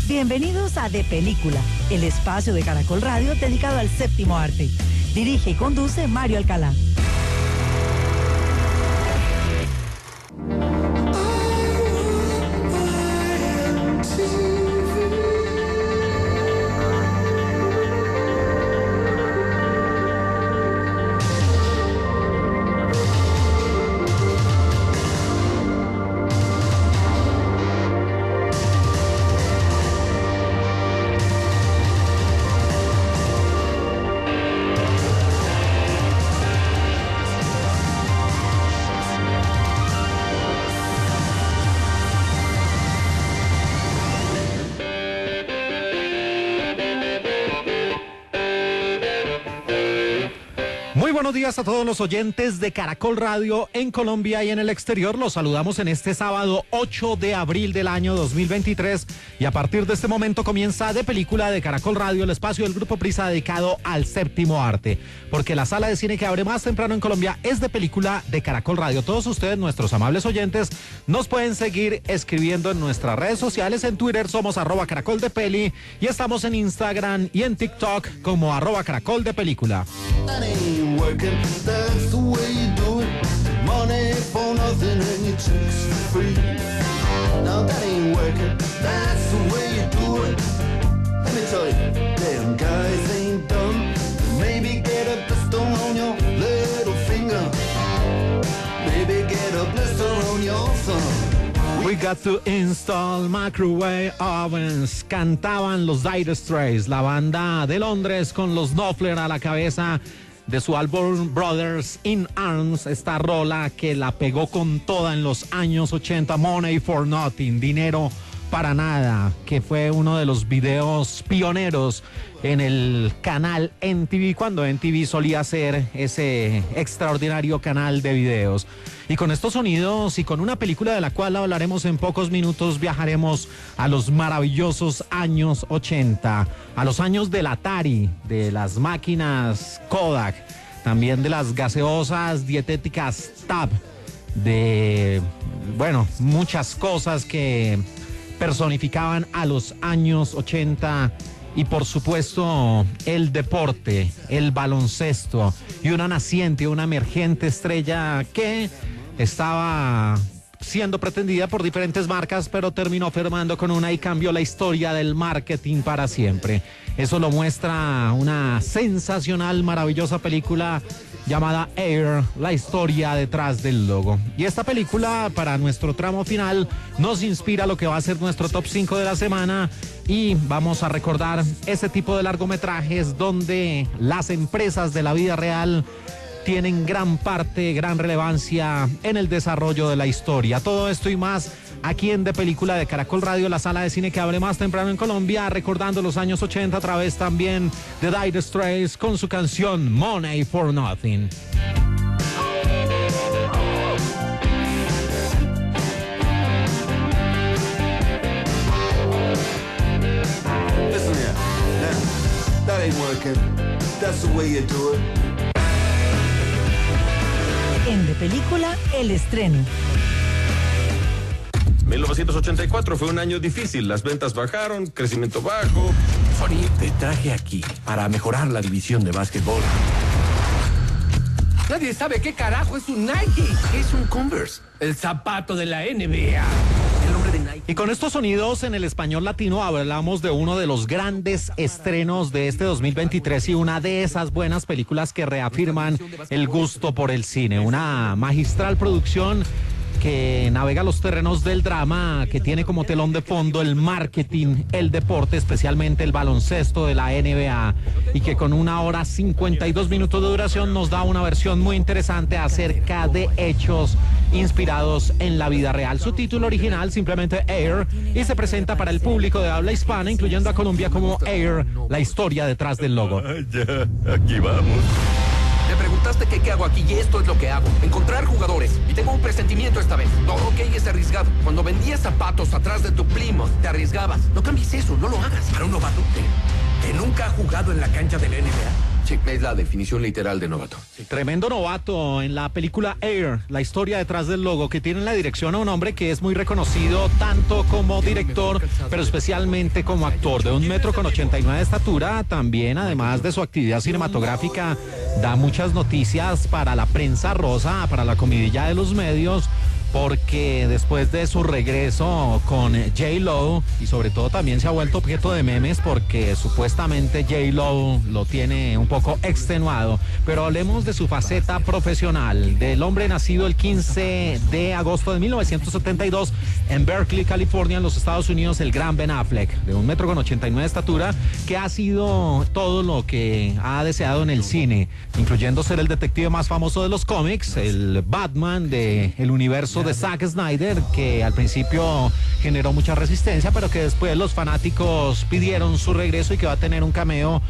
Bienvenidos a De Película, el espacio de Caracol Radio dedicado al séptimo arte. Dirige y conduce Mario Alcalá. Buenos días a todos los oyentes de Caracol Radio en Colombia y en el exterior. Los saludamos en este sábado 8 de abril del año 2023 y a partir de este momento comienza De Película de Caracol Radio, el espacio del Grupo Prisa dedicado al séptimo arte, porque la sala de cine que abre más temprano en Colombia es De Película de Caracol Radio. Todos ustedes, nuestros amables oyentes, nos pueden seguir escribiendo en nuestras redes sociales. En Twitter somos @caracoldepeli y estamos en Instagram y en TikTok como @caracoldepelícula. That's the way you do it. Money for nothing and your chicks for free. Now that ain't working. That's the way you do it. Let me tell you, damn guys ain't dumb. Maybe get a blister on your little finger. Maybe get a blister on your thumb. We got to install microwave ovens. Cantaban los Dire Straits, la banda de Londres con los Knopfler a la cabeza de su álbum Brothers in Arms, esta rola que la pegó con toda en los años 80, Money for Nothing, dinero para nada, que fue uno de los videos pioneros en el canal MTV, cuando MTV solía ser ese extraordinario canal de videos. Y con estos sonidos y con una película de la cual hablaremos en pocos minutos, viajaremos a los maravillosos años 80, a los años del Atari, de las máquinas Kodak, también de las gaseosas dietéticas Tab, de, bueno, muchas cosas que personificaban a los años 80 y por supuesto el deporte, el baloncesto y una naciente, una emergente estrella que estaba siendo pretendida por diferentes marcas, pero terminó firmando con una y cambió la historia del marketing para siempre. Eso lo muestra una sensacional, maravillosa película llamada Air, la historia detrás del logo. Y esta película, para nuestro tramo final, nos inspira lo que va a ser nuestro top 5 de la semana y vamos a recordar ese tipo de largometrajes donde las empresas de la vida real tienen gran parte, gran relevancia en el desarrollo de la historia. Todo esto y más aquí en De Película de Caracol Radio, la sala de cine que abre más temprano en Colombia, recordando los años 80 a través también de Dire Straits con su canción Money for Nothing. Listen here, now, that ain't working. That's the way you do it. En De Película, el estreno. 1984 fue un año difícil, las ventas bajaron, crecimiento bajo. Sony, te traje aquí para mejorar la división de básquetbol. Nadie sabe qué carajo es un Nike. Es un Converse, El zapato de la NBA. el nombre de Nike. Y con estos sonidos en el español latino hablamos de uno de los grandes estrenos de este 2023 y una de esas buenas películas que reafirman el gusto por el cine. Una magistral producción que navega los terrenos del drama, que tiene como telón de fondo el marketing, el deporte, especialmente el baloncesto de la NBA, y que con 1 hora 52 minutos de duración nos da una versión muy interesante acerca de hechos inspirados en la vida real. Su título original simplemente Air, y se presenta para el público de habla hispana, incluyendo a Colombia, como Air, la historia detrás del logo. Ya, aquí vamos. Me preguntaste qué hago aquí y esto es lo que hago. Encontrar jugadores. Y tengo un presentimiento esta vez. Todo ok es arriesgado. Cuando vendías zapatos atrás de tu Plymouth, te arriesgabas. No cambies eso, no lo hagas. Para un novato que nunca ha jugado en la cancha de la NBA, Sí, es la definición literal de novato. Tremendo novato en la película Air, la historia detrás del logo, que tiene en la dirección a un hombre que es muy reconocido tanto como director, pero especialmente como actor, de 1,89 m de estatura. También, además de su actividad cinematográfica, da muchas noticias para la prensa rosa, para la comidilla de los medios, porque después de su regreso con J-Lo, y sobre todo también se ha vuelto objeto de memes porque supuestamente J-Lo lo tiene un poco extenuado. Pero hablemos de su faceta profesional, del hombre nacido el 15 de agosto de 1972 en Berkeley, California, en los Estados Unidos, el gran Ben Affleck, de 1,89 m de estatura, que ha sido todo lo que ha deseado en el cine, incluyendo ser el detective más famoso de los cómics, el Batman del universo de Zack Snyder, que al principio generó mucha resistencia, pero que después los fanáticos pidieron su regreso y que va a tener un cameo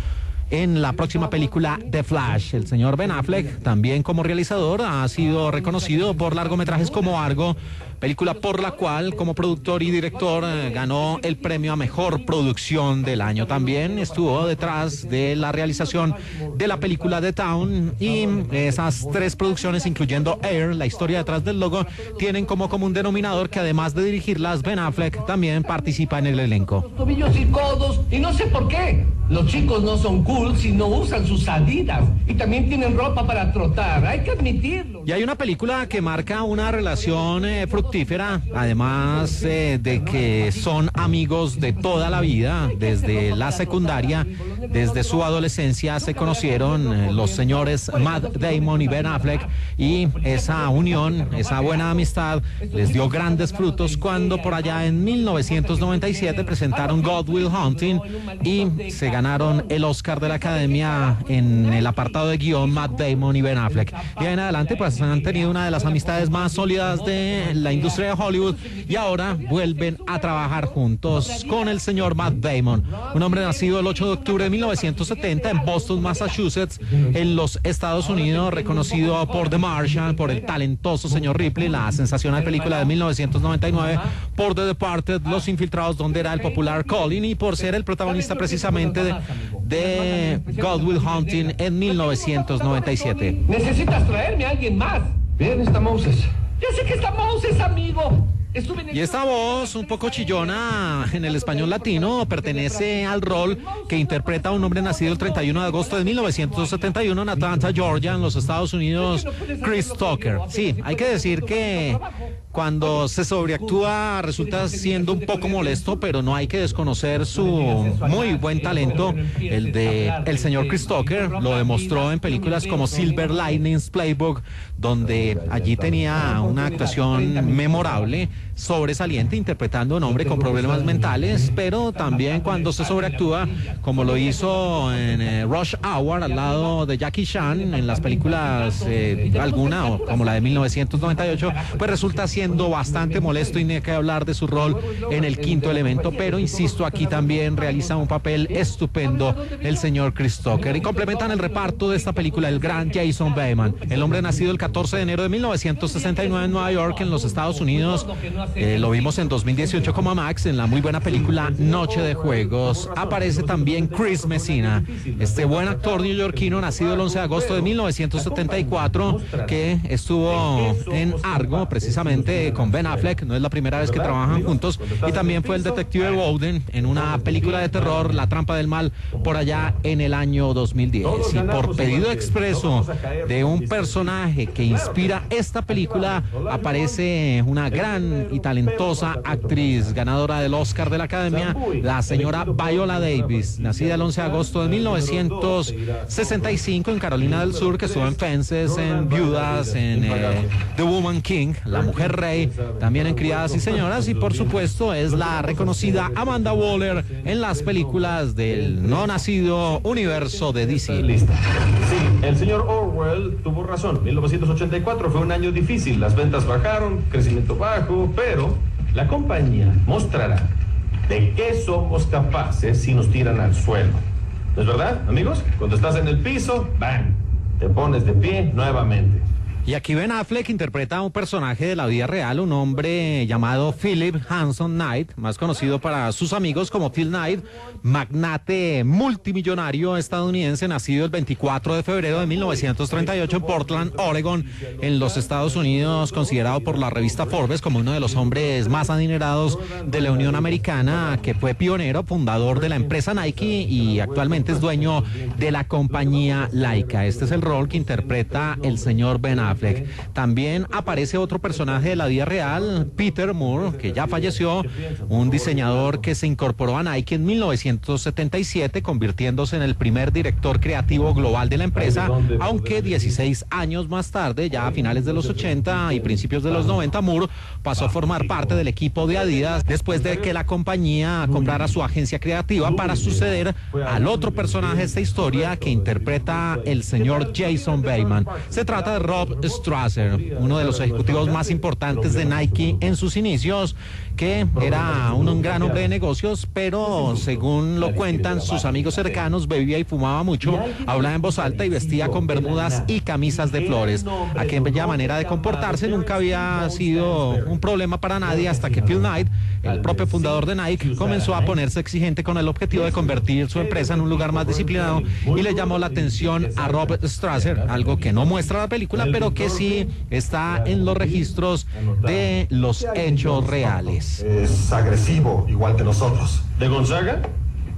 en la próxima película The Flash. El señor Ben Affleck, también como realizador, ha sido reconocido por largometrajes como Argo, película por la cual como productor y director ganó el premio a mejor producción del año. También estuvo detrás de la realización de la película The Town, y esas tres producciones, incluyendo Air, la historia detrás del logo, tienen como común denominador que además de dirigirlas, Ben Affleck también participa en el elenco. Tobillos y codos, y no sé por qué. Los chicos no son cool si no usan sus Adidas. Y también tienen ropa para trotar, hay que admitirlo. Y hay una película que marca una relación fructífera, además de que son amigos de toda la vida, desde la secundaria, desde su adolescencia se conocieron los señores Matt Damon y Ben Affleck, y esa unión, esa buena amistad les dio grandes frutos cuando por allá en 1997 presentaron God Will Hunting y se ganaron el Oscar de la Academia en el apartado de guión Matt Damon y Ben Affleck. Y en adelante pues han tenido una de las amistades más sólidas de la industria de Hollywood, y ahora vuelven a trabajar juntos con el señor Matt Damon, un hombre nacido el 8 de octubre de 1970 en Boston, Massachusetts, en los Estados Unidos, reconocido por The Martian, por el talentoso señor Ripley, la sensacional película de 1999, por The Departed, Los Infiltrados, donde era el popular Colin, y por ser el protagonista precisamente de God Will Hunting en 1997. Necesitas traerme a alguien más. Bien, está Moses. Ya sé que está Moses, amigo. Y esta voz un poco chillona en el español latino pertenece al rol que interpreta un hombre nacido el 31 de agosto de 1971 en Atlanta, Georgia, en los Estados Unidos, Chris Tucker. Sí, hay que decir que cuando se sobreactúa resulta siendo un poco molesto, pero no hay que desconocer su muy buen talento, el de el señor Chris Tucker. Lo demostró en películas como Silver Linings Playbook, donde allí tenía una actuación memorable, sobresaliente, interpretando a un hombre con problemas mentales, pero también cuando se sobreactúa, como lo hizo en Rush Hour al lado de Jackie Chan en las películas alguna, o como la de 1998, pues resulta siendo bastante molesto, y ni hay que hablar de su rol en El Quinto Elemento, pero insisto, aquí también realiza un papel estupendo el señor Chris Tucker. Y complementan el reparto de esta película el gran Jason Bateman, el hombre nacido el 14 de enero de 1969 en Nueva York, en los Estados Unidos. Lo vimos en 2018 como Max en la muy buena película Noche de Juegos. Aparece también Chris Messina, este buen actor neoyorquino nacido el 11 de agosto de 1974, que estuvo en Argo precisamente con Ben Affleck. No es la primera vez que trabajan juntos, y también fue el detective Bowden en una película de terror, La Trampa del Mal, por allá en el año 2010. Y por pedido expreso de un personaje que inspira esta película, aparece una gran y talentosa actriz ganadora del Oscar de la Academia, la señora Viola Davis, nacida el 11 de agosto de 1965 en Carolina del Sur, que estuvo en Fences, en Viudas, en The Woman King, La Mujer Rey, también en Criadas y Señoras, y por supuesto es la reconocida Amanda Waller en las películas del no nacido universo de DC. Sí, el señor Orwell tuvo razón. 1984 fue un año difícil, las ventas bajaron, crecimiento bajo, pero la compañía mostrará de qué somos capaces si nos tiran al suelo. ¿No es verdad, amigos? Cuando estás en el piso, ¡bam!, te pones de pie nuevamente. Y aquí Ben Affleck interpreta a un personaje de la vida real, un hombre llamado Philip Hanson Knight, más conocido para sus amigos como Phil Knight, magnate multimillonario estadounidense, nacido el 24 de febrero de 1938 en Portland, Oregon, en los Estados Unidos, considerado por la revista Forbes como uno de los hombres más adinerados de la Unión Americana, que fue pionero, fundador de la empresa Nike y actualmente es dueño de la compañía Laika. Este es el rol que interpreta el señor Ben Affleck. También aparece otro personaje de la vida real, Peter Moore, que ya falleció, un diseñador que se incorporó a Nike en 1977, convirtiéndose en el primer director creativo global de la empresa, aunque 16 años más tarde, ya a finales de los 80 y principios de los 90, Moore pasó a formar parte del equipo de Adidas después de que la compañía comprara su agencia creativa para suceder al otro personaje de esta historia que interpreta el señor Jason Bateman. Se trata de Rob Strasser, uno de los ejecutivos más importantes de Nike en sus inicios, que era un gran hombre de negocios, pero según lo cuentan sus amigos cercanos, bebía y fumaba mucho, hablaba en voz alta y vestía con bermudas y camisas de flores. Aquella manera de comportarse nunca había sido un problema para nadie hasta que Phil Knight, el propio fundador de Nike, comenzó a ponerse exigente con el objetivo de convertir su empresa en un lugar más disciplinado y le llamó la atención a Rob Strasser, algo que no muestra la película, pero que sí está en los registros de los hechos reales. Es agresivo, igual que nosotros. ¿De Gonzaga?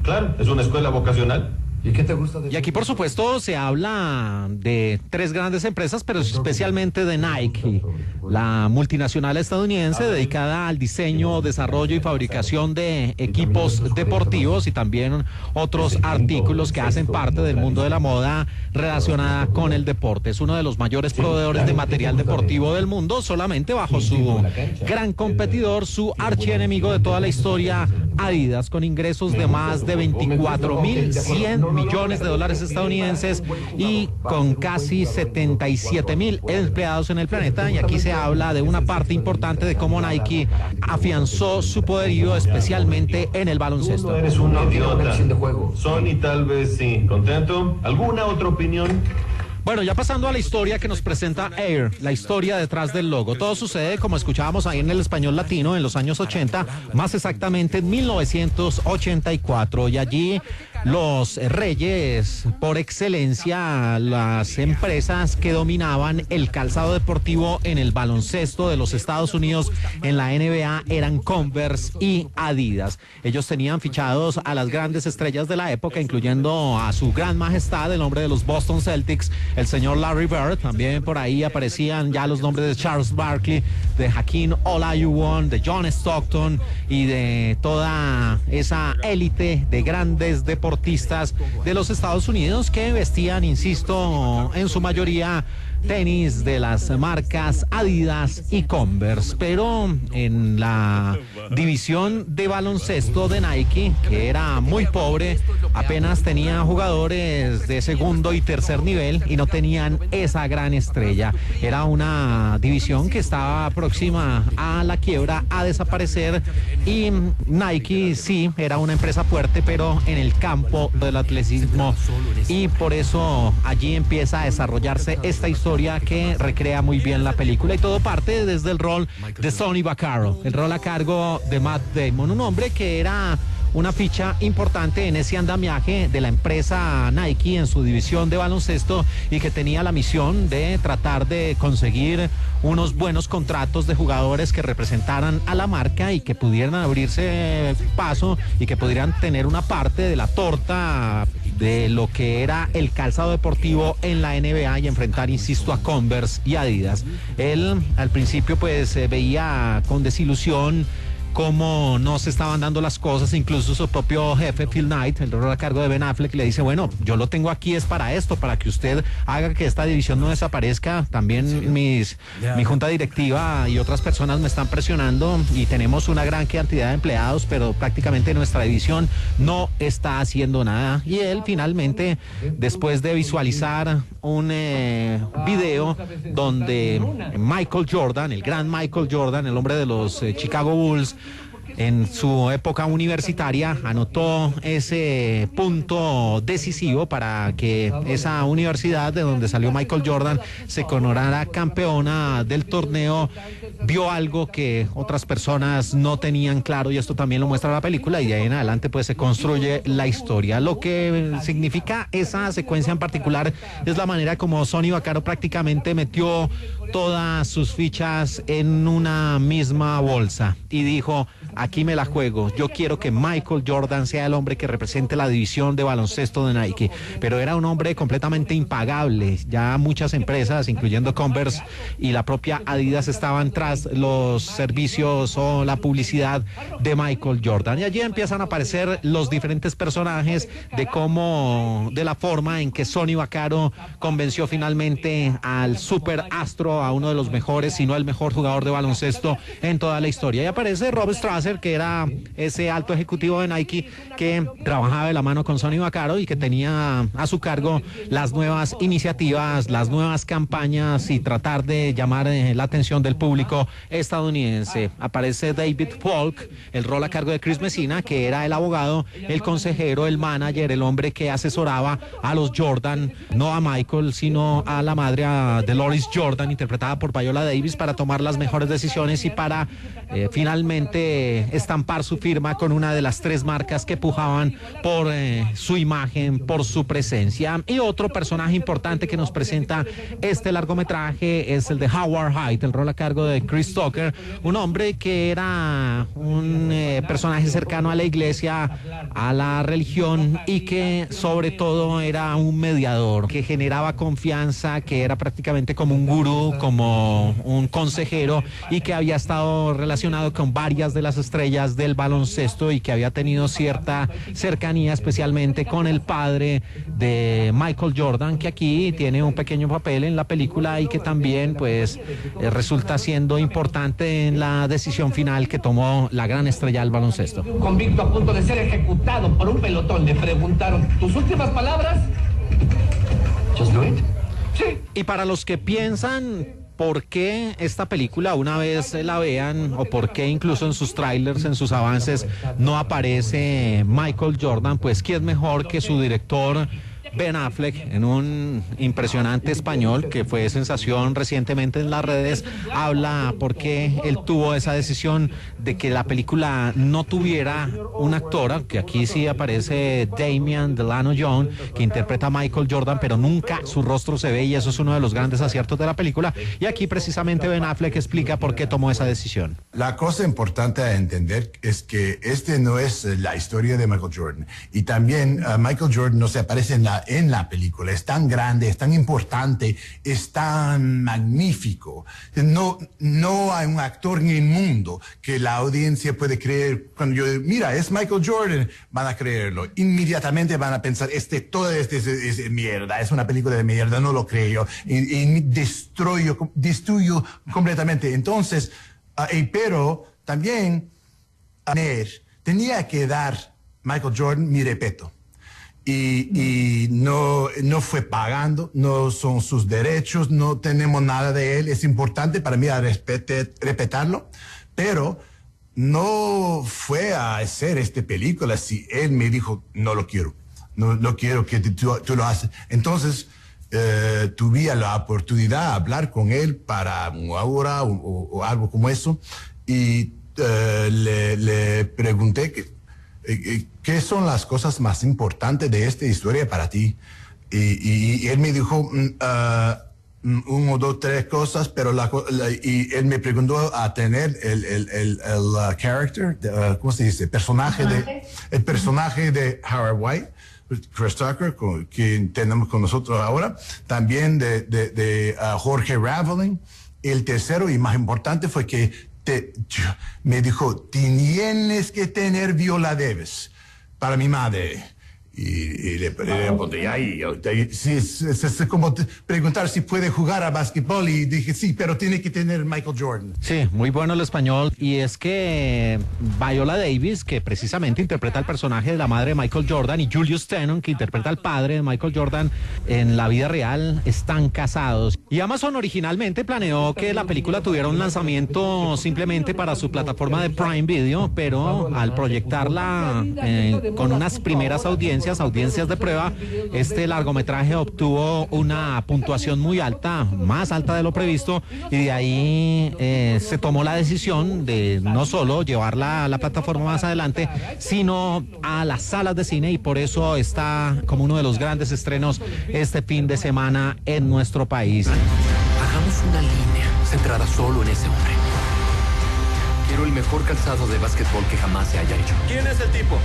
Claro, es una escuela vocacional. ¿Y qué te gusta de Y aquí, por supuesto, se habla de tres grandes empresas, pero especialmente de Nike, la multinacional estadounidense dedicada al diseño, desarrollo y fabricación de equipos deportivos y también otros artículos que hacen parte del mundo de la moda relacionada con el deporte. Es uno de los mayores proveedores de material deportivo del mundo, solamente bajo su gran competidor, su archienemigo de toda la historia, Adidas, con ingresos de más de 24.100 millones de dólares estadounidenses y con casi 77.000 empleados en el planeta. Y aquí se habla de una parte importante de cómo Nike afianzó su poderío, especialmente en el baloncesto. Tú eres un idiota. Sony tal vez sí. ¿Contento? ¿Alguna otra opinión? Bueno, ya pasando a la historia que nos presenta Air, la historia detrás del logo. Todo sucede, como escuchábamos ahí en el español latino, en los años 80, más exactamente en 1984. Y allí los reyes, por excelencia, las empresas que dominaban el calzado deportivo en el baloncesto de los Estados Unidos, en la NBA, eran Converse y Adidas. Ellos tenían fichados a las grandes estrellas de la época, incluyendo a su gran majestad, el hombre de los Boston Celtics, el señor Larry Bird. También por ahí aparecían ya los nombres de Charles Barkley, de Hakeem Olajuwon, de John Stockton y de toda esa élite de grandes deportistas de los Estados Unidos que vestían, insisto, en su mayoría tenis de las marcas Adidas y Converse. Pero en la división de baloncesto de Nike, que era muy pobre, apenas tenía jugadores de segundo y tercer nivel y no tenían esa gran estrella. Era una división que estaba próxima a la quiebra, a desaparecer, y Nike sí era una empresa fuerte, pero en el campo del atletismo, y por eso allí empieza a desarrollarse esta historia que recrea muy bien la película, y todo parte desde el rol de Sonny Vaccaro, el rol a cargo de Matt Damon, un hombre que era una ficha importante en ese andamiaje de la empresa Nike en su división de baloncesto y que tenía la misión de tratar de conseguir unos buenos contratos de jugadores que representaran a la marca y que pudieran abrirse paso y que pudieran tener una parte de la torta de lo que era el calzado deportivo en la NBA y enfrentar, insisto, a Converse y Adidas. Él al principio pues veía con desilusión cómo no se estaban dando las cosas. Incluso su propio jefe, Phil Knight, el rol a cargo de Ben Affleck, le dice: bueno, yo lo tengo aquí es para esto, para que usted haga que esta división no desaparezca. También mi junta directiva y otras personas me están presionando y tenemos una gran cantidad de empleados, pero prácticamente nuestra división no está haciendo nada. Y él finalmente, después de visualizar un video donde Michael Jordan, el gran Michael Jordan, el hombre de los Chicago Bulls, en su época universitaria anotó ese punto decisivo para que esa universidad de donde salió Michael Jordan se coronara campeona del torneo. Vio algo que otras personas no tenían claro y esto también lo muestra la película y de ahí en adelante pues se construye la historia. Lo que significa esa secuencia en particular es la manera como Sonny Vaccaro prácticamente metió todas sus fichas en una misma bolsa y dijo: aquí me la juego, yo quiero que Michael Jordan sea el hombre que represente la división de baloncesto de Nike, pero era un hombre completamente impagable. Ya muchas empresas, incluyendo Converse y la propia Adidas, estaban tras los servicios o la publicidad de Michael Jordan, y allí empiezan a aparecer los diferentes personajes de la forma en que Sonny Vaccaro convenció finalmente al superastro, a uno de los mejores, si no el mejor jugador de baloncesto en toda la historia. Y aparece Rob Strasser, que era ese alto ejecutivo de Nike que trabajaba de la mano con Sonny Vaccaro y que tenía a su cargo las nuevas iniciativas, las nuevas campañas y tratar de llamar la atención del público estadounidense. Aparece David Falk, el rol a cargo de Chris Messina, que era el abogado, el consejero, el manager, el hombre que asesoraba a los Jordan, no a Michael, sino a la madre, a Dolores Jordan, interpretada por Viola Davis, para tomar las mejores decisiones y para finalmente estampar su firma con una de las tres marcas que pujaban por su imagen, por su presencia. Y otro personaje importante que nos presenta este largometraje es el de Howard Height, el rol a cargo de Chris Tucker, un hombre que era un personaje cercano a la iglesia, a la religión, y que sobre todo era un mediador, que generaba confianza, que era prácticamente como un gurú, como un consejero, y que había estado relacionado con varias de las estrellas del baloncesto y que había tenido cierta cercanía especialmente con el padre de Michael Jordan, que aquí tiene un pequeño papel en la película y que también pues resulta siendo importante en la decisión final que tomó la gran estrella del baloncesto. Un convicto a punto de ser ejecutado por un pelotón. Le preguntaron: ¿tus últimas palabras? Just do it. Sí. Y para los que piensan por qué esta película, una vez la vean, o por qué incluso en sus trailers, en sus avances, no aparece Michael Jordan, pues quién mejor que su director Ben Affleck, en un impresionante español que fue sensación recientemente en las redes, habla por qué él tuvo esa decisión de que la película no tuviera un actor, que aquí sí aparece Damian Delano Young, que interpreta a Michael Jordan, pero nunca su rostro se ve, y eso es uno de los grandes aciertos de la película. Y aquí precisamente Ben Affleck explica por qué tomó esa decisión. La cosa importante a entender es que este no es la historia de Michael Jordan, y también Michael Jordan no se aparece en la película. Es tan grande, es tan importante, es tan magnífico. No hay un actor en el mundo que la audiencia puede creer. Cuando yo mira, es Michael Jordan, van a creerlo. Inmediatamente van a pensar, todo este es mierda, es una película de mierda, no lo creo. Y destruyo completamente. Entonces, pero también tenía que dar Michael Jordan mi respeto. Y no fue pagando, no son sus derechos, no tenemos nada de él. Es importante para mí respetarlo, pero no fue a hacer esta película si él me dijo: no lo quiero, no quiero que tú lo haces. Entonces tuve la oportunidad de hablar con él para una hora o algo como eso, y le pregunté ¿qué son las cosas más importantes de esta historia para ti? Y él me dijo 1, 2, 3 cosas, pero y él me preguntó a tener el character, ¿cómo se dice? El personaje de Howard White, Chris Tucker, que tenemos con nosotros ahora, también de Jorge Raveling. El tercero y más importante fue que me dijo: tienes que tener Viola Davis para mi madre. Y le pregunté, es como preguntar si puede jugar a básquetbol y dije, sí, pero tiene que tener Michael Jordan. Sí, muy bueno el español. Y es que Viola Davis, que precisamente interpreta el personaje de la madre de Michael Jordan, y Julius Tennon, que interpreta al padre de Michael Jordan, en la vida real están casados. Y Amazon originalmente planeó que la película tuviera un lanzamiento simplemente para su plataforma de Prime Video, pero al proyectarla con unas primeras audiencias de prueba, este largometraje obtuvo una puntuación muy alta, más alta de lo previsto, y de ahí se tomó la decisión de no solo llevarla a la plataforma más adelante, sino a las salas de cine, y por eso está como uno de los grandes estrenos este fin de semana en nuestro país. Hagamos una línea centrada solo en ese hombre. Quiero el mejor calzado de básquetbol que jamás se haya hecho. ¿Quién es el tipo?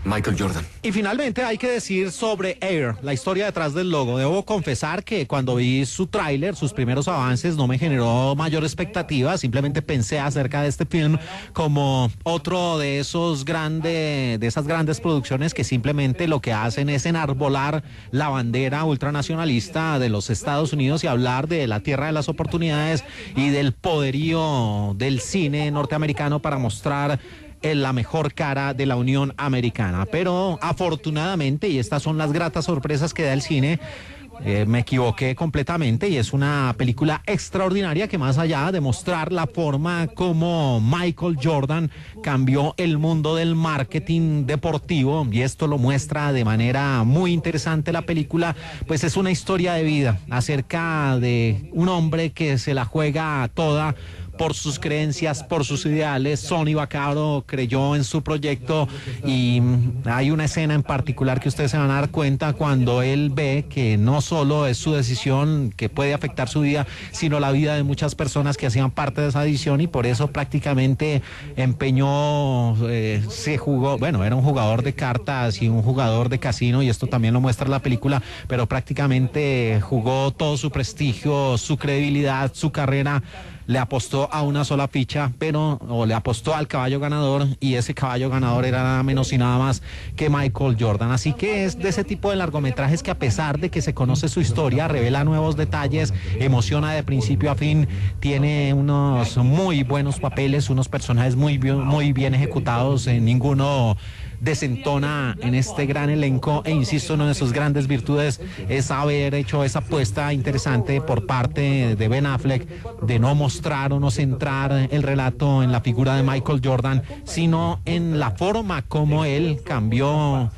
Michael Jordan. Y finalmente hay que decir sobre Air, la historia detrás del logo. Debo confesar que cuando vi su tráiler, sus primeros avances, no me generó mayor expectativa. Simplemente pensé acerca de este film como otro de esas grandes producciones que simplemente lo que hacen es enarbolar la bandera ultranacionalista de los Estados Unidos y hablar de la tierra de las oportunidades y del poderío del cine norteamericano para mostrar en la mejor cara de la Unión Americana. Pero afortunadamente, y estas son las gratas sorpresas que da el cine, me equivoqué completamente, y es una película extraordinaria que, más allá de mostrar la forma como Michael Jordan cambió el mundo del marketing deportivo, y esto lo muestra de manera muy interesante la película, pues es una historia de vida acerca de un hombre que se la juega toda por sus creencias, por sus ideales. Sonny Vaccaro creyó en su proyecto, y hay una escena en particular que ustedes se van a dar cuenta cuando él ve que no solo es su decisión que puede afectar su vida, sino la vida de muchas personas que hacían parte de esa decisión, y por eso prácticamente empeñó, se jugó, bueno, era un jugador de cartas y un jugador de casino, y esto también lo muestra la película, pero prácticamente jugó todo su prestigio, su credibilidad, su carrera, le apostó a una sola ficha, le apostó al caballo ganador, y ese caballo ganador era nada menos y nada más que Michael Jordan. Así que es de ese tipo de largometrajes que, a pesar de que se conoce su historia, revela nuevos detalles, emociona de principio a fin, tiene unos muy buenos papeles, unos personajes muy bien ejecutados, ninguno desentona en este gran elenco, e insisto, una de sus grandes virtudes es haber hecho esa apuesta interesante por parte de Ben Affleck de no mostrar o no centrar el relato en la figura de Michael Jordan, sino en la forma como él cambió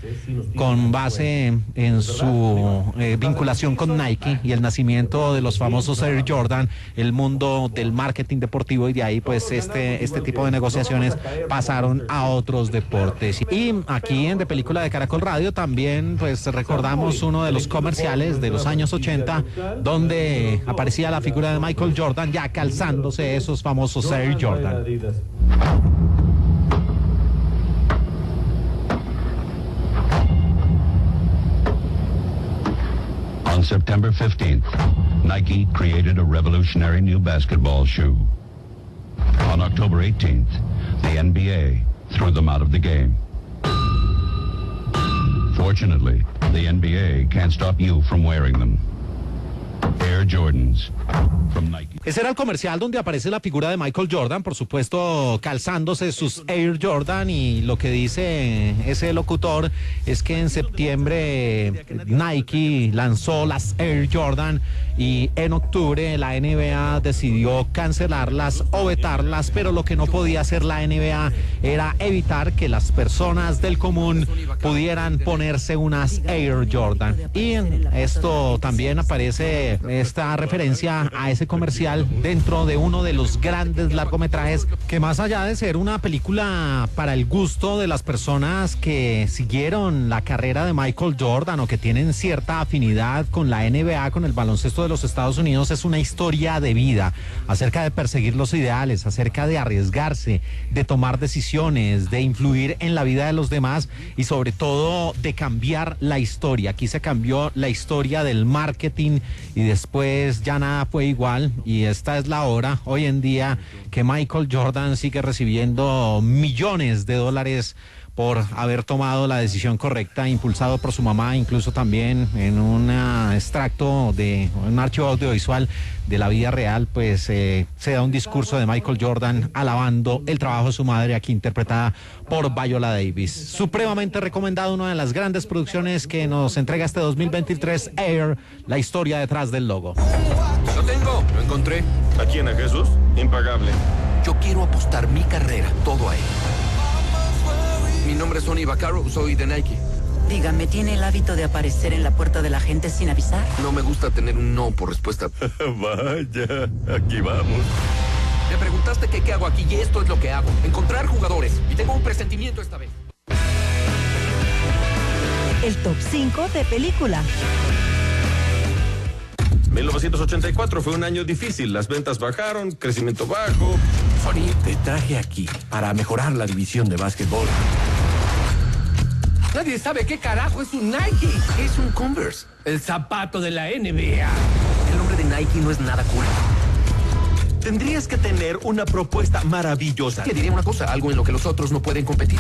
con base en su vinculación con Nike y el nacimiento de los famosos Air Jordan, el mundo del marketing deportivo, y de ahí pues este tipo de negociaciones pasaron a otros deportes. Y aquí en De Película de Caracol Radio también pues recordamos uno de los comerciales de los años 80 donde aparecía la figura de Michael Jordan ya calzándose esos famosos Air Jordan. On September 15th, Nike created a revolutionary new basketball shoe. On October 18th, the NBA threw them out of the game. Fortunately, the NBA can't stop you from wearing them. Air Jordans from Nike. Ese era el comercial donde aparece la figura de Michael Jordan, por supuesto calzándose sus Air Jordan, y lo que dice ese locutor es que en septiembre Nike lanzó las Air Jordan y en octubre la NBA decidió cancelarlas o vetarlas, pero lo que no podía hacer la NBA era evitar que las personas del común pudieran ponerse unas Air Jordan. Y en esto también aparece esta referencia a ese comercial dentro de uno de los grandes largometrajes que, más allá de ser una película para el gusto de las personas que siguieron la carrera de Michael Jordan o que tienen cierta afinidad con la NBA, con el baloncesto de los Estados Unidos, es una historia de vida acerca de perseguir los ideales, acerca de arriesgarse, de tomar decisiones, de influir en la vida de los demás y sobre todo de cambiar la historia. Aquí se cambió la historia del marketing y después ya nada fue igual, y esta es la hora hoy en día que Michael Jordan sigue recibiendo millones de dólares por haber tomado la decisión correcta, impulsado por su mamá, incluso también en un extracto de un archivo audiovisual de la vida real, pues se da un discurso de Michael Jordan alabando el trabajo de su madre, aquí interpretada por Viola Davis. Supremamente recomendado, una de las grandes producciones que nos entrega este 2023, Air, la historia detrás del logo. Lo encontré. ¿A quién? ¿A Jesús? Impagable. Yo quiero apostar mi carrera, todo a él. Mi nombre es Sonny Vaccaro, soy de Nike. Dígame, ¿tiene el hábito de aparecer en la puerta de la gente sin avisar? No me gusta tener un no por respuesta. Vaya, aquí vamos. Me preguntaste qué hago aquí y esto es lo que hago. Encontrar jugadores. Y tengo un presentimiento esta vez. El top 5 de película. 1984 fue un año difícil. Las ventas bajaron, crecimiento bajo. Sonny, te traje aquí para mejorar la división de básquetbol. Nadie sabe qué carajo es un Nike. Es un Converse. El zapato de la NBA. El nombre de Nike no es nada cool. Tendrías que tener una propuesta maravillosa. Te diré una cosa, algo en lo que los otros no pueden competir.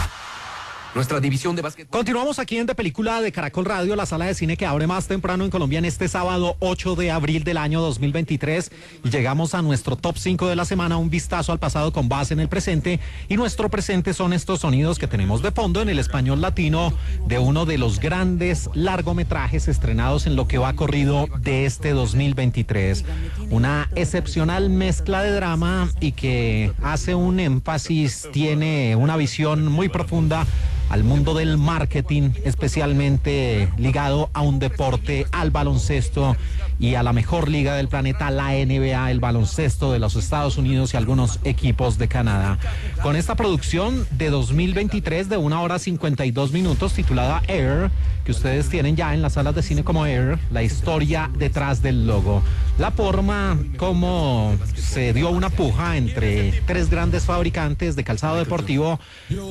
Nuestra división de básquetbol. Continuamos aquí en De Película de Caracol Radio, la sala de cine que abre más temprano en Colombia en este sábado 8 de abril del año 2023 y llegamos a nuestro top 5 de la semana, un vistazo al pasado con base en el presente, y nuestro presente son estos sonidos que tenemos de fondo en el español latino de uno de los grandes largometrajes estrenados en lo que va corrido de este 2023. Una excepcional mezcla de drama y que hace un énfasis, tiene una visión muy profunda al mundo del marketing, especialmente ligado a un deporte, al baloncesto y a la mejor liga del planeta, la NBA, el baloncesto de los Estados Unidos y algunos equipos de Canadá. Con esta producción de 2023 de 1 hora 52 minutos titulada Air, que ustedes tienen ya en las salas de cine como Air, la historia detrás del logo. La forma como se dio una puja entre tres grandes fabricantes de calzado deportivo,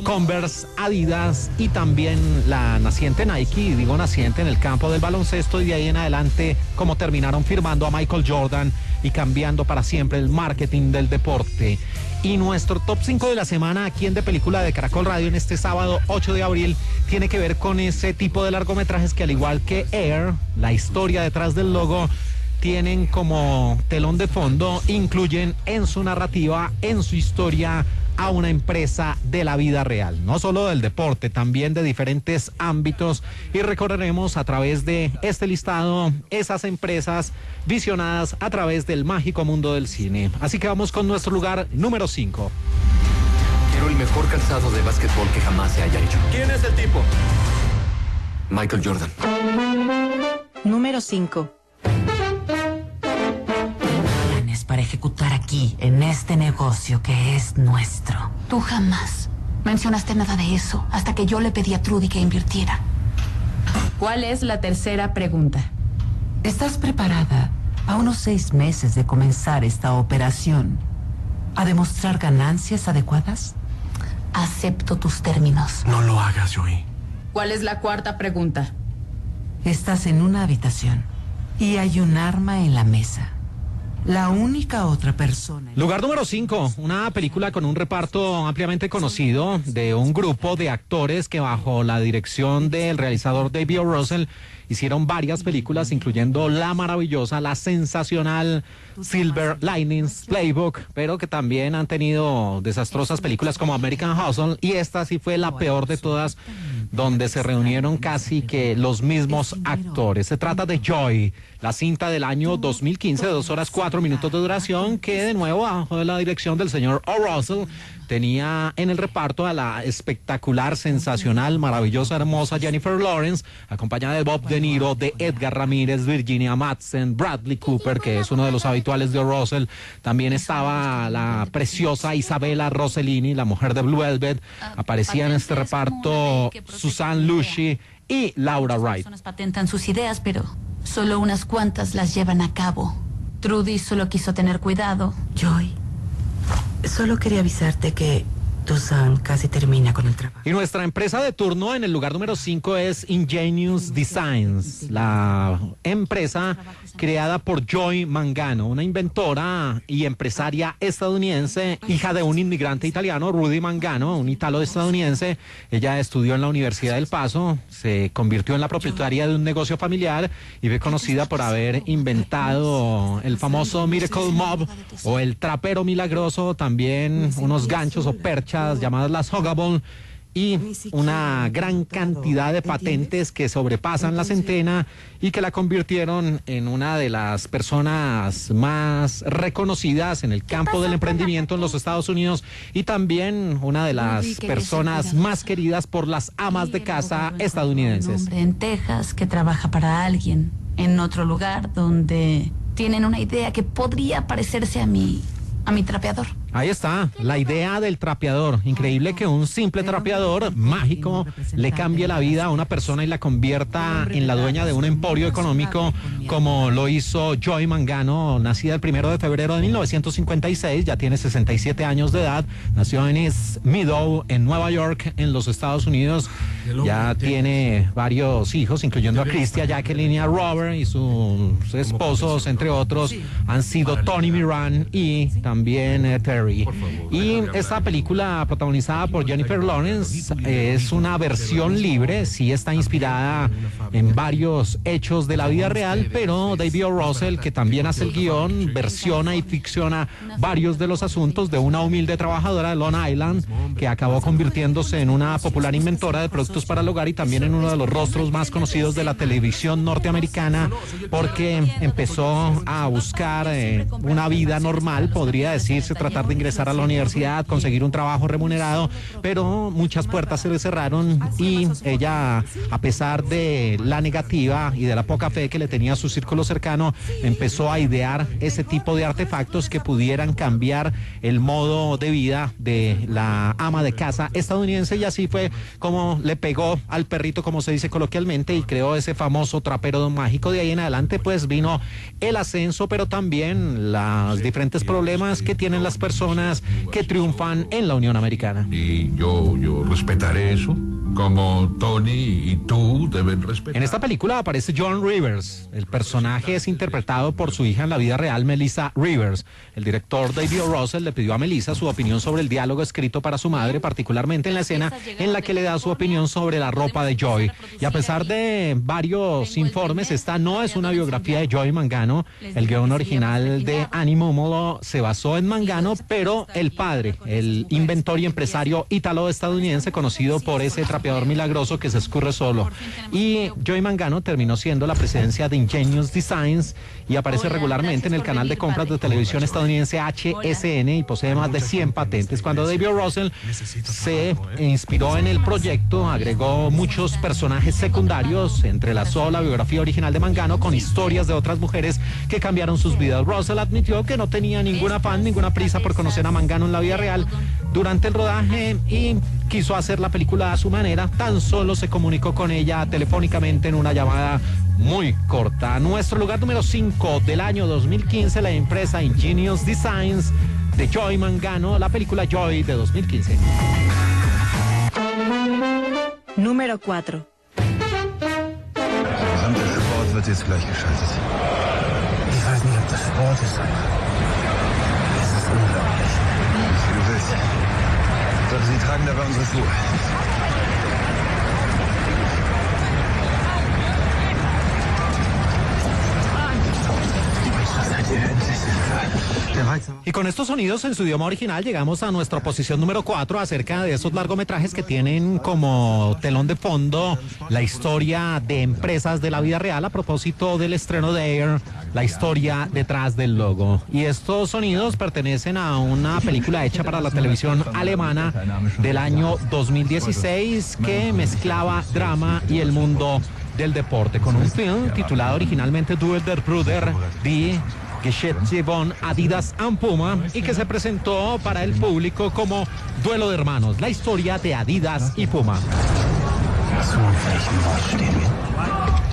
Converse, Adidas y también la naciente Nike, y digo naciente en el campo del baloncesto, y de ahí en adelante como terminaron firmando a Michael Jordan y cambiando para siempre el marketing del deporte. Y nuestro top 5 de la semana aquí en De Película de Caracol Radio en este sábado 8 de abril tiene que ver con ese tipo de largometrajes que, al igual que Air, la historia detrás del logo, tienen como telón de fondo, incluyen en su narrativa, en su historia, a una empresa de la vida real, no solo del deporte, también de diferentes ámbitos, y recorreremos a través de este listado esas empresas visionadas a través del mágico mundo del cine. Así que vamos con nuestro lugar número 5. Quiero el mejor calzado de básquetbol que jamás se haya hecho. ¿Quién es el tipo? Michael Jordan. Número 5. Para ejecutar aquí, en este negocio que es nuestro. Tú jamás mencionaste nada de eso hasta que yo le pedí a Trudy que invirtiera. ¿Cuál es la tercera pregunta? ¿Estás preparada a unos 6 meses de comenzar esta operación a demostrar ganancias adecuadas? Acepto tus términos. No lo hagas, Joey. ¿Cuál es la cuarta pregunta? Estás en una habitación y hay un arma en la mesa. La única otra persona. Lugar número 5, una película con un reparto ampliamente conocido de un grupo de actores que, bajo la dirección del realizador David O. Russell, hicieron varias películas, incluyendo la maravillosa, la sensacional Silver Linings Playbook, pero que también han tenido desastrosas películas como American Hustle, y esta sí fue la peor de todas, donde se reunieron casi que los mismos actores. Se trata de Joy, la cinta del año 2015 de 2 horas 4 minutos de duración, que de nuevo, bajo la dirección del señor O. Russell, tenía en el reparto a la espectacular, sensacional, maravillosa, hermosa Jennifer Lawrence, acompañada de Bob De Niro, de Edgar Ramírez, Virginia Madsen, Bradley Cooper, que es uno de los habituales de O. Russell. También estaba la preciosa Isabella Rossellini, la mujer de Blue Velvet. Aparecía en este reparto Suzanne Lucci y Laura Wright. Las personas patentan sus ideas, pero solo unas cuantas las llevan a cabo. Trudy solo quiso tener cuidado. Joy, solo quería avisarte que Dusan casi termina con el trabajo. Y nuestra empresa de turno en el lugar número 5 es Ingenious Designs, la empresa creada por Joy Mangano, una inventora y empresaria estadounidense, hija de un inmigrante italiano, Rudy Mangano, un italo-estadounidense. Ella estudió en la Universidad del Paso, se convirtió en la propietaria de un negocio familiar y fue conocida por haber inventado el famoso Miracle Mob o el trapero milagroso, también unos ganchos o perchas llamadas las Huggable y una gran cantidad de patentes que sobrepasan la centena y que la convirtieron en una de las personas más reconocidas en el campo del emprendimiento en los Estados Unidos y también una de las personas más queridas por las amas de casa estadounidenses. Un hombre en Texas que trabaja para alguien en otro lugar donde tienen una idea que podría parecerse a mi trapeador. Ahí está, la idea del trapeador. Increíble que un simple trapeador mágico le cambie la vida a una persona y la convierta en la dueña de un emporio económico como lo hizo Joy Mangano, nacida el 1 de febrero de 1956, ya tiene 67 años de edad, nació en East Meadow, en Nueva York, en los Estados Unidos. Ya tiene varios hijos, incluyendo a Christia, Jacqueline y a Robert, y sus esposos, entre otros, han sido Tony Miran y también Terry. Y esta película, protagonizada por Jennifer Lawrence, es una versión libre, sí está inspirada en varios hechos de la vida real, pero David O. Russell, que también hace el guión, versiona y ficciona varios de los asuntos de una humilde trabajadora de Long Island que acabó convirtiéndose en una popular inventora de productos para el hogar y también en uno de los rostros más conocidos de la televisión norteamericana, porque empezó a buscar una vida normal, podría decirse, tratar de ingresar a la universidad, conseguir un trabajo remunerado, pero muchas puertas se le cerraron y ella, a pesar de la negativa y de la poca fe que le tenía a su círculo cercano, empezó a idear ese tipo de artefactos que pudieran cambiar el modo de vida de la ama de casa estadounidense, y así fue como le pegó al perrito, como se dice coloquialmente, y creó ese famoso trapero mágico. De ahí en adelante pues vino el ascenso, pero también los diferentes problemas que tienen las personas que triunfan en la Unión Americana. Y yo respetaré eso, como Tony y tú deben respetar. En esta película aparece Joan Rivers. El personaje es interpretado por su hija en la vida real, Melissa Rivers. El director David O. Russell le pidió a Melissa su opinión sobre el diálogo escrito para su madre, particularmente en la escena en la que le da su opinión sobre la ropa de Joy. Y a pesar de varios informes, esta no es una biografía de Joy Mangano. El guión original de Annie Mumolo se basó en Mangano, pero el padre, el inventor y empresario ítalo-estadounidense conocido por ese trapeador milagroso que se escurre solo. Y Joy Mangano terminó siendo la presidencia de Ingenious Designs y aparece regularmente en el canal de compras de televisión estadounidense HSN y posee más de 100 patentes. Cuando David O. Russell se inspiró en el proyecto, agregó muchos personajes secundarios, entrelazó la biografía original de Mangano con historias de otras mujeres que cambiaron sus vidas. Russell admitió que no tenía ningún afán, ninguna prisa por conocer a Mangano en la vida real durante el rodaje y quiso hacer la película a su manera. Tan solo se comunicó con ella telefónicamente en una llamada muy corta. Nuestro lugar número 5 del año 2015, la empresa Ingenious Designs de Joy Mangano, la película Joy de 2015. Número 4. Sport wird jetzt gleich geschaltet. Ich weiß nicht, ob das Sport ist, aber es ist unglaublich. Wie du willst. Doch sie tragen dabei unsere Schuhe. Y con estos sonidos en su idioma original llegamos a nuestra posición número 4 acerca de esos largometrajes que tienen como telón de fondo la historia de empresas de la vida real, a propósito del estreno de Air, la historia detrás del logo. Y estos sonidos pertenecen a una película hecha para la televisión alemana del año 2016 que mezclaba drama y el mundo del deporte con un film titulado originalmente Duell der Brüder, die Geschichte von Adidas and Puma, y que se presentó para el público como Duelo de Hermanos, la historia de Adidas y Puma.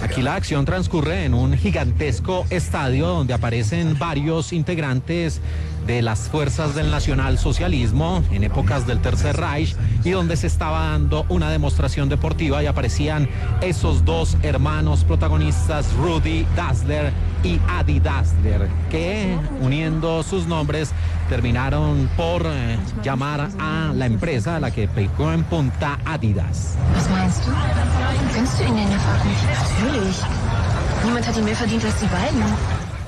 Aquí la acción transcurre en un gigantesco estadio donde aparecen varios integrantes de las fuerzas del nacionalsocialismo en épocas del Tercer Reich y donde se estaba dando una demostración deportiva y aparecían esos dos hermanos protagonistas, Rudi Dassler y Adi Dassler, que uniendo sus nombres terminaron por llamar a la empresa a la que pegó en punta Adidas. Was meinst du? Kennst du ihn denn erfahren? Natürlich. Niemand hat ihn mehr verdient als die beiden.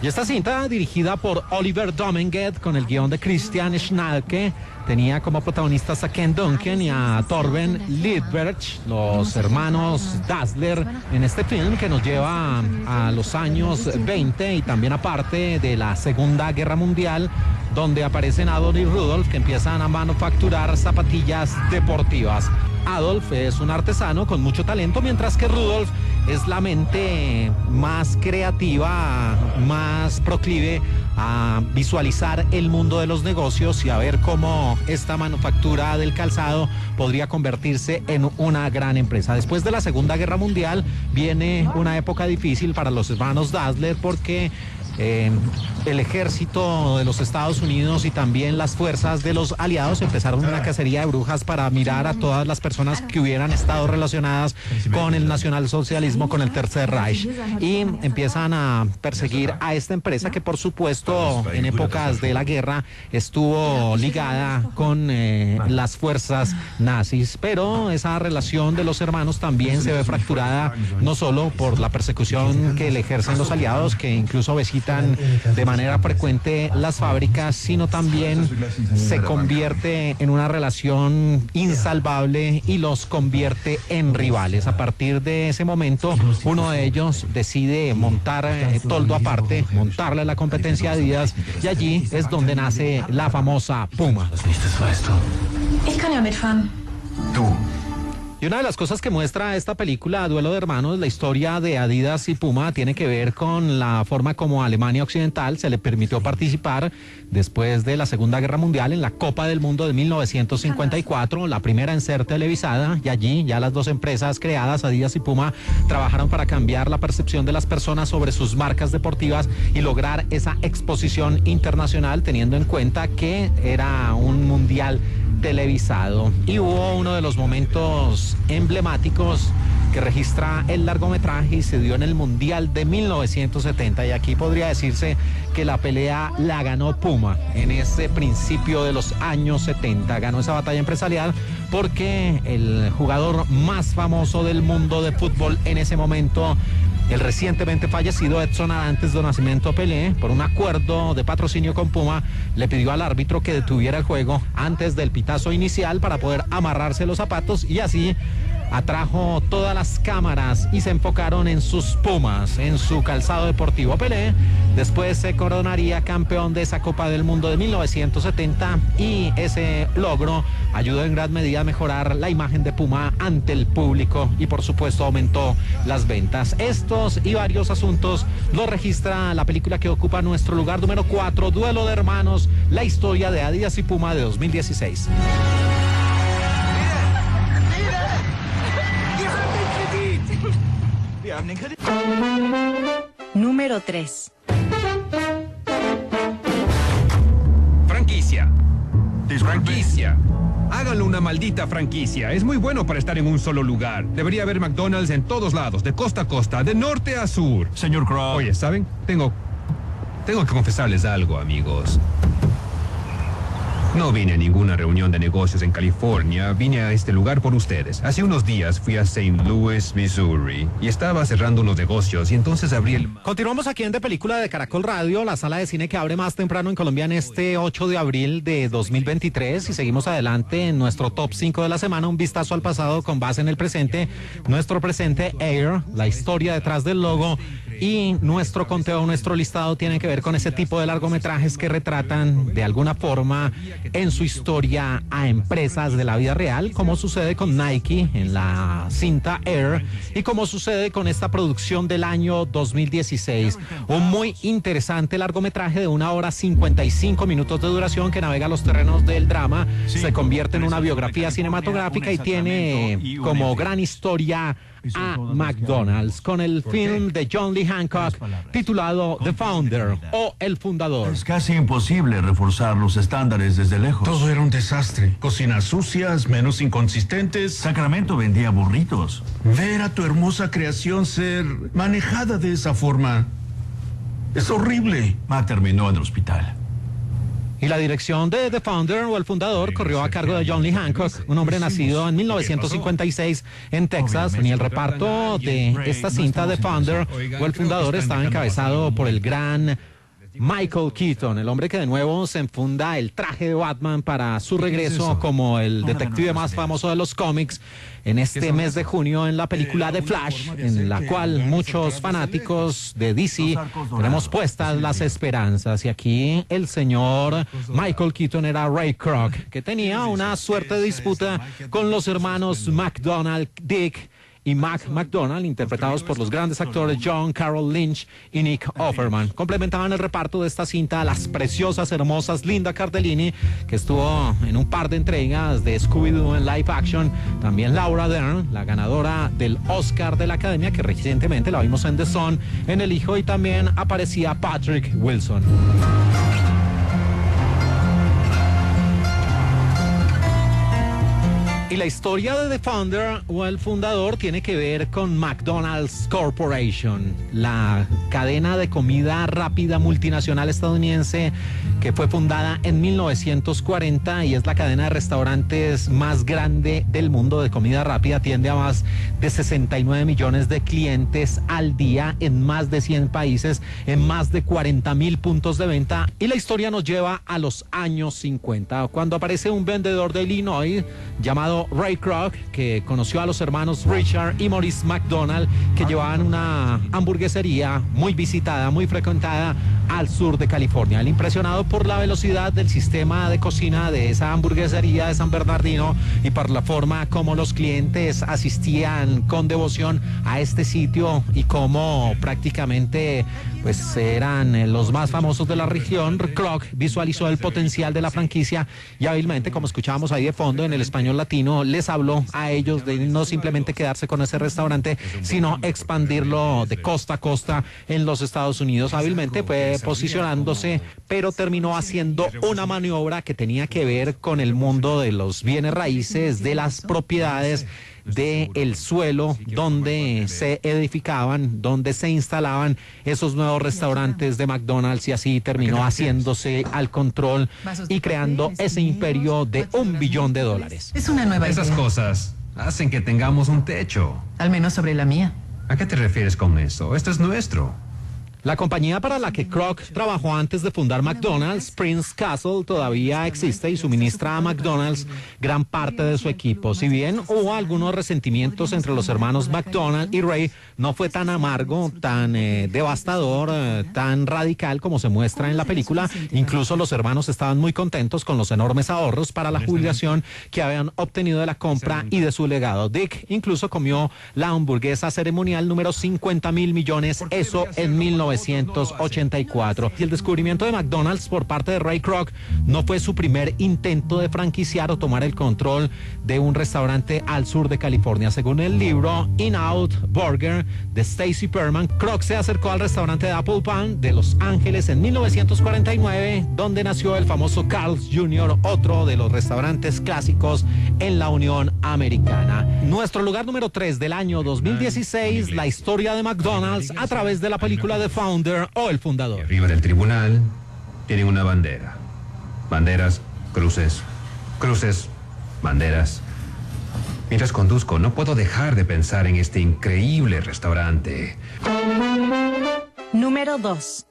Y esta cinta, dirigida por Oliver Dominguez con el guión de Christian Schnalke, tenía como protagonistas a Ken Duncan y a Torben Lidberg, los hermanos Dassler, en este film que nos lleva a los años 20 y también aparte de la Segunda Guerra Mundial, donde aparecen Adolf y Rudolf, que empiezan a manufacturar zapatillas deportivas. Adolf es un artesano con mucho talento, mientras que Rudolf es la mente más creativa, más proclive a visualizar el mundo de los negocios y a ver cómo esta manufactura del calzado podría convertirse en una gran empresa. Después de la Segunda Guerra Mundial viene una época difícil para los hermanos Dassler porque el ejército de los Estados Unidos y también las fuerzas de los aliados empezaron una cacería de brujas para mirar a todas las personas que hubieran estado relacionadas con el nacionalsocialismo, con el Tercer Reich, y empiezan a perseguir a esta empresa que por supuesto en épocas de la guerra estuvo ligada con las fuerzas nazis, pero esa relación de los hermanos también se ve fracturada no solo por la persecución que le ejercen los aliados, que incluso visitan de manera frecuente las fábricas, sino también se convierte en una relación insalvable y los convierte en rivales. A partir de ese momento, uno de ellos decide montar toldo aparte, montarle la competencia a Adidas, y allí es donde nace la famosa Puma. Ich kann ja mitfahren. Tú. Y una de las cosas que muestra esta película, Duelo de Hermanos, la historia de Adidas y Puma, tiene que ver con la forma como a Alemania Occidental se le permitió participar después de la Segunda Guerra Mundial en la Copa del Mundo de 1954, la primera en ser televisada, y allí ya las dos empresas creadas, Adidas y Puma, trabajaron para cambiar la percepción de las personas sobre sus marcas deportivas y lograr esa exposición internacional, teniendo en cuenta que era un mundial televisado. Y hubo uno de los momentos emblemáticos que registra el largometraje y se dio en el Mundial de 1970, y aquí podría decirse que la pelea la ganó Puma en ese principio de los años 70, ganó esa batalla empresarial porque el jugador más famoso del mundo de fútbol en ese momento, el recientemente fallecido Edson Arantes do Nascimento Pelé, por un acuerdo de patrocinio con Puma, le pidió al árbitro que detuviera el juego antes del pitazo inicial para poder amarrarse los zapatos, y así atrajo todas las cámaras y se enfocaron en sus Pumas, en su calzado deportivo. Pelé después se coronaría campeón de esa Copa del Mundo de 1970, y ese logro ayudó en gran medida a mejorar la imagen de Puma ante el público y por supuesto aumentó las ventas. Estos y varios asuntos los registra la película que ocupa nuestro lugar número 4, Duelo de Hermanos, la historia de Adidas y Puma de 2016. Número 3. Franquicia. Franquicia. Háganlo una maldita franquicia. Es muy bueno para estar en un solo lugar. Debería haber McDonald's en todos lados, de costa a costa, de norte a sur. Señor Crow. Oye, ¿saben? Tengo que confesarles algo, amigos. No vine a ninguna reunión de negocios en California, vine a este lugar por ustedes. Hace unos días fui a St. Louis, Missouri, y estaba cerrando unos negocios, y entonces abrí el... Continuamos aquí en De Película de Caracol Radio, la sala de cine que abre más temprano en Colombia en este 8 de abril de 2023, y seguimos adelante en nuestro Top 5 de la semana, un vistazo al pasado con base en el presente, nuestro presente Air, la historia detrás del logo, y nuestro conteo, nuestro listado tiene que ver con ese tipo de largometrajes que retratan de alguna forma en su historia a empresas de la vida real, como sucede con Nike en la cinta Air y como sucede con esta producción del año 2016. Un muy interesante largometraje de 1 hora 55 minutos de duración que navega los terrenos del drama, se convierte en una biografía cinematográfica y tiene como gran historia a McDonald's con el film de John Lee Hancock titulado The Founder o El Fundador. Es casi imposible reforzar los estándares desde lejos. Todo era un desastre. Cocinas sucias, menús inconsistentes. Sacramento vendía burritos. Ver a tu hermosa creación ser manejada de esa forma es horrible. Mac terminó en el hospital. Y la dirección de The Founder o El Fundador corrió a cargo de John Lee Hancock, un hombre nacido en 1956 en Texas. Y el reparto de esta cinta, The Founder o El Fundador, estaba encabezado por el gran Michael Keaton, el hombre que de nuevo se enfunda el traje de Batman para su regreso como el detective más famoso de los cómics en este mes de junio en la película The Flash, en la cual muchos fanáticos de DC tenemos puestas las esperanzas. Y aquí el señor Michael Keaton era Ray Kroc, que tenía una suerte de disputa con los hermanos McDonald, Dick y Mac McDonald, interpretados por los grandes actores John Carroll Lynch y Nick Offerman. Complementaban el reparto de esta cinta las preciosas, hermosas Linda Cardellini, que estuvo en un par de entregas de Scooby-Doo en live action, también Laura Dern, la ganadora del Oscar de la Academia, que recientemente la vimos en The Son, en El Hijo, y también aparecía Patrick Wilson. Y la historia de The Founder o El Fundador tiene que ver con McDonald's Corporation, la cadena de comida rápida multinacional estadounidense que fue fundada en 1940 y es la cadena de restaurantes más grande del mundo de comida rápida. Atiende a más de 69 millones de clientes al día en más de 100 países, en más de 40,000 puntos de venta. Y la historia nos lleva a los años 50, cuando aparece un vendedor de Illinois llamado Ray Kroc, que conoció a los hermanos Richard y Maurice McDonald, que llevaban una hamburguesería muy visitada, muy frecuentada al sur de California. Él, impresionado por la velocidad del sistema de cocina de esa hamburguesería de San Bernardino y por la forma como los clientes asistían con devoción a este sitio y cómo prácticamente pues eran los más famosos de la región, Kroc visualizó el potencial de la franquicia y hábilmente, como escuchábamos ahí de fondo en el español latino, les habló a ellos de no simplemente quedarse con ese restaurante, sino expandirlo de costa a costa en los Estados Unidos. Hábilmente fue posicionándose, pero terminó haciendo una maniobra que tenía que ver con el mundo de los bienes raíces, de las propiedades, del suelo donde se edificaban, donde se instalaban esos nuevos restaurantes de McDonald's, y así terminó haciéndose al control y creando ese imperio de $1 billón. Es una nueva idea. Esas cosas hacen que tengamos un techo. Al menos sobre la mía. ¿A qué te refieres con eso? Esto es nuestro. La compañía para la que Kroc trabajó antes de fundar McDonald's, Prince Castle, todavía existe y suministra a McDonald's gran parte de su equipo. Si bien hubo algunos resentimientos entre los hermanos McDonald y Ray, no fue tan amargo, tan devastador, tan radical como se muestra en la película. Incluso los hermanos estaban muy contentos con los enormes ahorros para la jubilación que habían obtenido de la compra y de su legado. Dick incluso comió la hamburguesa ceremonial número 50,000 millones, eso en 1984. Y el descubrimiento de McDonald's por parte de Ray Kroc no fue su primer intento de franquiciar o tomar el control de un restaurante al sur de California. Según el libro In-Out Burger de Stacy Perman, Kroc se acercó al restaurante de Apple Pan de Los Ángeles en 1949, donde nació el famoso Carl's Jr., otro de los restaurantes clásicos en la Unión Americana. Nuestro lugar número 3 del año 2016, la historia de McDonald's a través de la película The Founder o El Fundador. Arriba del tribunal tienen una bandera. Banderas, cruces, cruces, banderas. Mientras conduzco, no puedo dejar de pensar en este increíble restaurante. Número 2.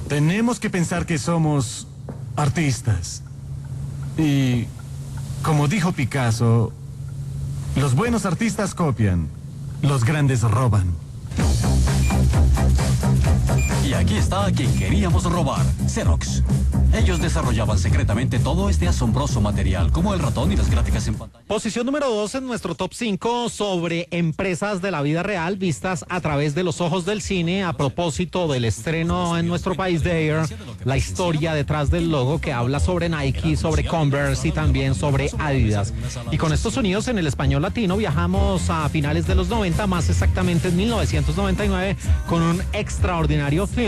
Tenemos que pensar que somos artistas. Y, como dijo Picasso, los buenos artistas copian, los grandes roban. Y aquí está a quien queríamos robar, Xerox. Ellos desarrollaban secretamente todo este asombroso material, como el ratón y las gráficas en pantalla. Posición número 2 en nuestro top 5 sobre empresas de la vida real vistas a través de los ojos del cine, a propósito del estreno en nuestro país de Air, la historia detrás del logo que habla sobre Nike, sobre Converse y también sobre Adidas. Y con estos sonidos en el español latino viajamos a finales de los 90, más exactamente en 1999, con un extraordinario film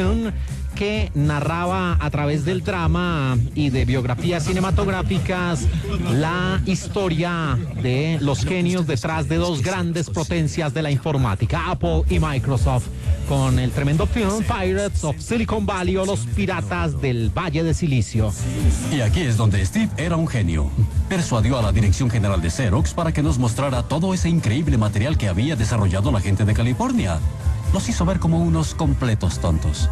que narraba a través del drama y de biografías cinematográficas la historia de los genios detrás de dos grandes potencias de la informática, Apple y Microsoft, con el tremendo film Pirates of Silicon Valley o Los Piratas del Valle de Silicio. Y aquí es donde Steve era un genio. Persuadió a la dirección general de Xerox para que nos mostrara todo ese increíble material que había desarrollado la gente de California. Los hizo ver como unos completos tontos.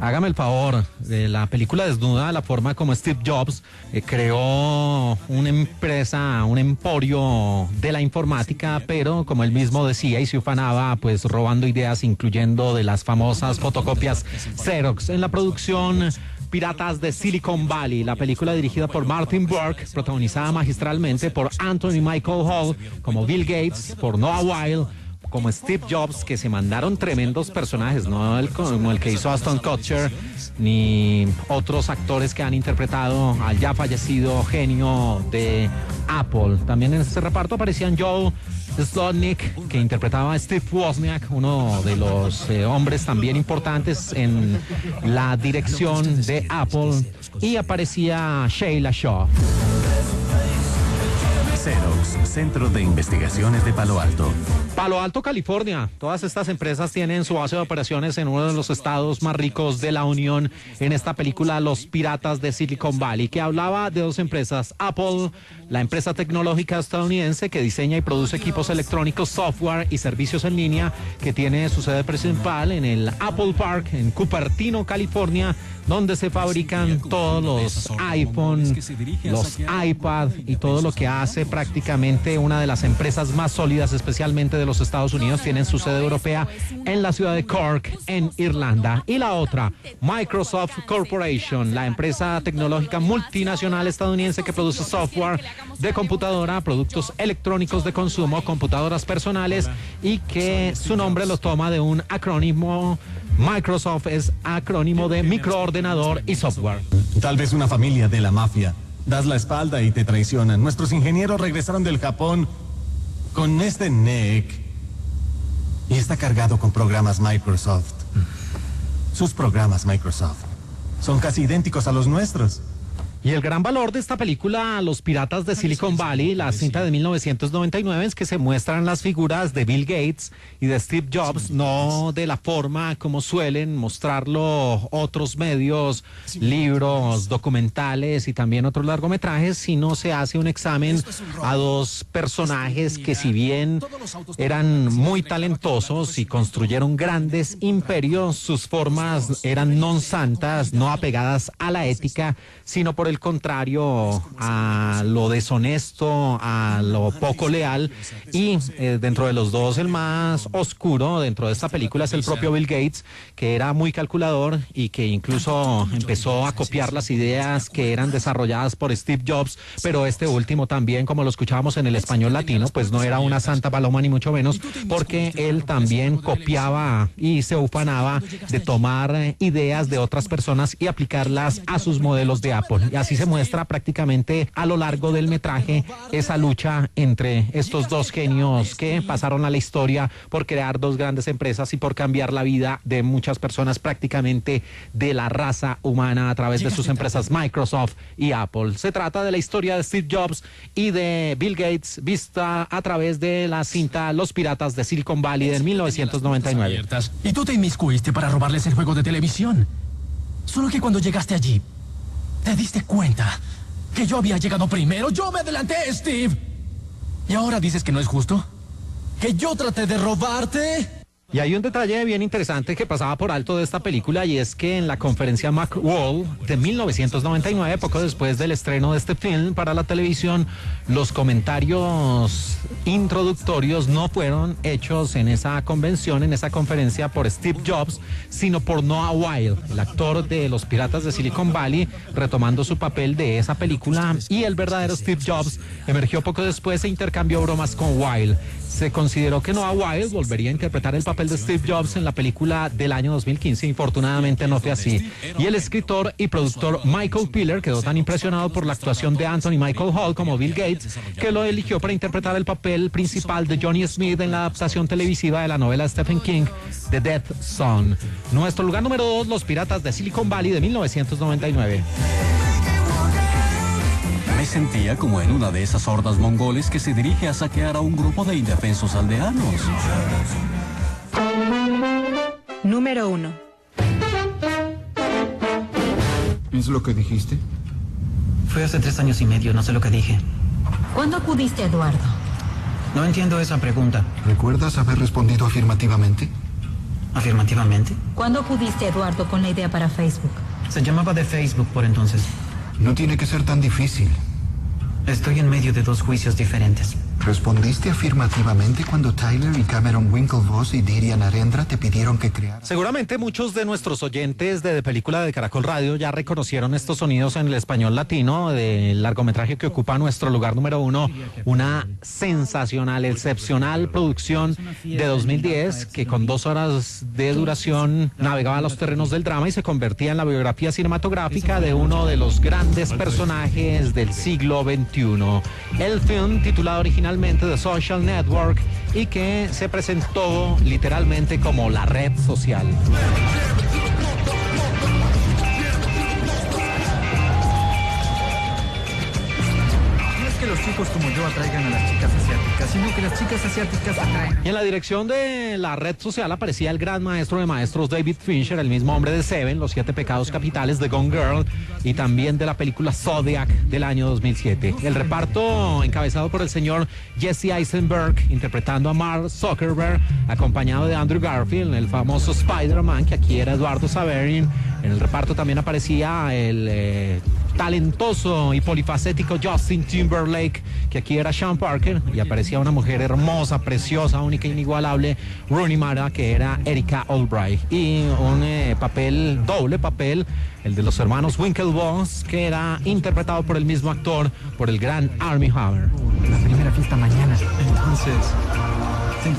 Hágame el favor, la película desnuda la forma como Steve Jobs creó una empresa, un emporio de la informática, pero como él mismo decía y se ufanaba, pues robando ideas, incluyendo de las famosas fotocopias Xerox. En la producción Piratas de Silicon Valley, la película dirigida por Martin Burke, protagonizada magistralmente por Anthony Michael Hall como Bill Gates, por Noah Weil como Steve Jobs, que se mandaron tremendos personajes, no como el que hizo Aston Kutcher, ni otros actores que han interpretado al ya fallecido genio de Apple. También en este reparto aparecían Joe Slotnick, que interpretaba a Steve Wozniak, uno de los hombres también importantes en la dirección de Apple, y aparecía Sheila Shaw. Xerox, Centro de Investigaciones de Palo Alto. Palo Alto, California. Todas estas empresas tienen su base de operaciones en uno de los estados más ricos de la Unión. En esta película, Los Piratas de Silicon Valley, que hablaba de dos empresas. Apple, la empresa tecnológica estadounidense que diseña y produce equipos electrónicos, software y servicios en línea, que tiene su sede principal en el Apple Park, en Cupertino, California, donde se fabrican todos los iPhone, los iPad y todo lo que hace prácticamente una de las empresas más sólidas, especialmente de los Estados Unidos. Tienen su sede europea en la ciudad de Cork, en Irlanda. Y la otra, Microsoft Corporation, la empresa tecnológica multinacional estadounidense que produce software de computadora, productos electrónicos de consumo, computadoras personales, y que su nombre lo toma de un acrónimo. Microsoft es acrónimo de microordenador y software. Tal vez una familia de la mafia. Das la espalda y te traicionan. Nuestros ingenieros regresaron del Japón con este NEC y está cargado con programas Microsoft. Sus programas Microsoft son casi idénticos a los nuestros. Y el gran valor de esta película, Los Piratas de Silicon Valley, la cinta de 1999, es que se muestran las figuras de Bill Gates y de Steve Jobs, no de la forma como suelen mostrarlo otros medios, libros, documentales y también otros largometrajes, sino se hace un examen a dos personajes que, si bien eran muy talentosos y construyeron grandes imperios, sus formas eran non santas, no apegadas a la ética, sino por el contrario a lo deshonesto, a lo poco leal. Y dentro de los dos, el más oscuro dentro de esta película es el propio Bill Gates, que era muy calculador y que incluso empezó a copiar las ideas que eran desarrolladas por Steve Jobs, pero este último también, como lo escuchábamos en el español latino, pues no era una santa paloma ni mucho menos, porque él también copiaba y se ufanaba de tomar ideas de otras personas y aplicarlas a sus modelos de Apple. Y así se muestra prácticamente a lo largo del metraje esa lucha entre estos dos genios que pasaron a la historia por crear dos grandes empresas y por cambiar la vida de muchas personas, prácticamente de la raza humana, a través de sus empresas Microsoft y Apple. Se trata de la historia de Steve Jobs y de Bill Gates, vista a través de la cinta Los Piratas de Silicon Valley de 1999. Y tú te inmiscuiste para robarles el juego de televisión. Solo que cuando llegaste allí, te diste cuenta que yo había llegado primero. Yo me adelanté, Steve. ¿Y ahora dices que no es justo? ¿Que yo traté de robarte? Y hay un detalle bien interesante que pasaba por alto de esta película, y es que en la conferencia Macworld de 1999, poco después del estreno de este film para la televisión, los comentarios introductorios no fueron hechos en esa convención, en esa conferencia, por Steve Jobs, sino por Noah Wyle, el actor de Los Piratas de Silicon Valley, retomando su papel de esa película, y el verdadero Steve Jobs emergió poco después e intercambió bromas con Wyle. Se consideró que Noah Wyle volvería a interpretar el papel de Steve Jobs en la película del año 2015. Infortunadamente no fue así. Y el escritor y productor Michael Piller quedó tan impresionado por la actuación de Anthony Michael Hall como Bill Gates que lo eligió para interpretar el papel principal de Johnny Smith en la adaptación televisiva de la novela de Stephen King, The Death Zone. Nuestro lugar número 2, Los Piratas de Silicon Valley de 1999. Me sentía como en una de esas hordas mongoles que se dirige a saquear a un grupo de indefensos aldeanos. Número 1. ¿Es lo que dijiste? Fue hace 3 años y medio, no sé lo que dije. ¿Cuándo acudiste a Eduardo? No entiendo esa pregunta. ¿Recuerdas haber respondido afirmativamente? ¿Afirmativamente? ¿Cuándo acudiste a Eduardo con la idea para Facebook? Se llamaba de Facebook por entonces. No tiene que ser tan difícil. Estoy en medio de 2 juicios diferentes. ¿Respondiste afirmativamente cuando Tyler y Cameron Winklevoss y Diria Narendra te pidieron que crearas? Seguramente muchos de nuestros oyentes de Película de Caracol Radio ya reconocieron estos sonidos en el español latino del largometraje que ocupa nuestro lugar número 1, una sensacional, excepcional producción de 2010 que con 2 horas de duración navegaba los terrenos del drama y se convertía en la biografía cinematográfica de uno de los grandes personajes del siglo XXI. El film, titulado originalmente The Social Network, y que se presentó literalmente como la red social. Que los chicos como yo atraigan a las chicas asiáticas, sino que las chicas asiáticas atraen. Y en la dirección de la red social aparecía el gran maestro de maestros David Fincher, el mismo hombre de Seven, Los 7 pecados capitales, de Gone Girl, y también de la película Zodiac del año 2007. El reparto encabezado por el señor Jesse Eisenberg, interpretando a Mark Zuckerberg, acompañado de Andrew Garfield, el famoso Spider-Man, que aquí era Eduardo Saverin. En el reparto también aparecía el talentoso y polifacético Justin Timberlake, que aquí era Sean Parker, y aparecía una mujer hermosa, preciosa, única e inigualable, Rooney Mara, que era Erika Albright, y un doble papel, el de los hermanos Winklevoss, que era interpretado por el mismo actor, por el gran Armie Hammer. La primera fiesta mañana. Entonces...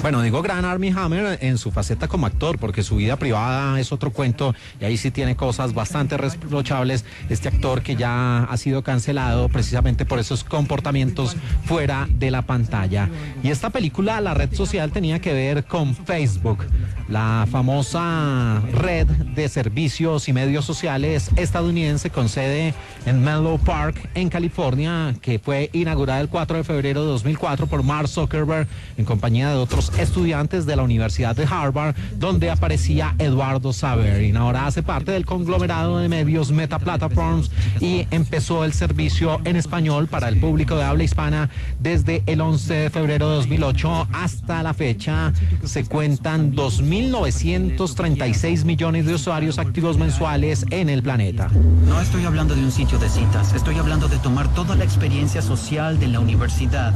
Bueno, digo gran Armie Hammer en su faceta como actor, porque su vida privada es otro cuento, y ahí sí tiene cosas bastante reprochables este actor, que ya ha sido cancelado precisamente por esos comportamientos fuera de la pantalla. Y esta película, la red social, tenía que ver con Facebook, la famosa red de servicios y medios sociales estadounidense con sede en Menlo Park, en California, que fue inaugurada el 4 de febrero de 2004 por Mark Zuckerberg en compañía de otros estudiantes de la Universidad de Harvard, donde aparecía Eduardo Saverin. Ahora hace parte del conglomerado de medios Meta Platforms y empezó el servicio en español para el público de habla hispana desde el 11 de febrero de 2008 hasta la fecha. Se cuentan 2.936 millones de usuarios activos mensuales en el planeta. No estoy hablando de un sitio de citas, estoy hablando de tomar toda la experiencia social de la universidad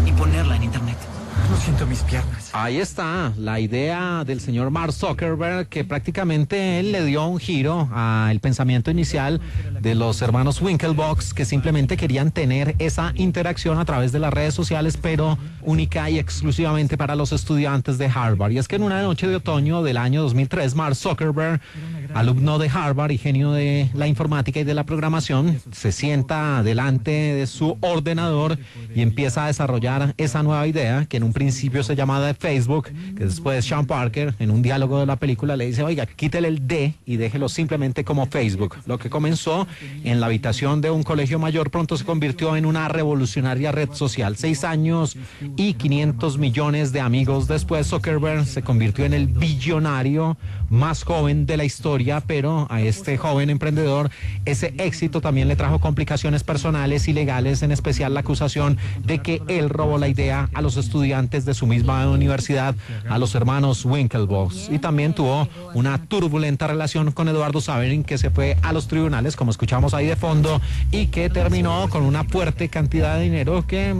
y ponerla en internet. No siento mis piernas. Ahí está la idea del señor Mark Zuckerberg, que prácticamente él le dio un giro al pensamiento inicial de los hermanos Winklevoss, que simplemente querían tener esa interacción a través de las redes sociales, pero única y exclusivamente para los estudiantes de Harvard. Y es que en una noche de otoño del año 2003, Mark Zuckerberg, alumno de Harvard y genio de la informática y de la programación, se sienta delante de su ordenador y empieza a desarrollar esa nueva idea, que en un principio se llamaba de Facebook, que después Sean Parker, en un diálogo de la película, le dice: oiga, quítele el D y déjelo simplemente como Facebook. Lo que comenzó en la habitación de un colegio mayor pronto se convirtió en una revolucionaria red social. 6 años y 500 millones de amigos después, Zuckerberg se convirtió en el billonario más joven de la historia historia, pero a este joven emprendedor ese éxito también le trajo complicaciones personales y legales, en especial la acusación de que él robó la idea a los estudiantes de su misma universidad, a los hermanos Winklevoss, y también tuvo una turbulenta relación con Eduardo Saverin, que se fue a los tribunales, como escuchamos ahí de fondo, y que terminó con una fuerte cantidad de dinero que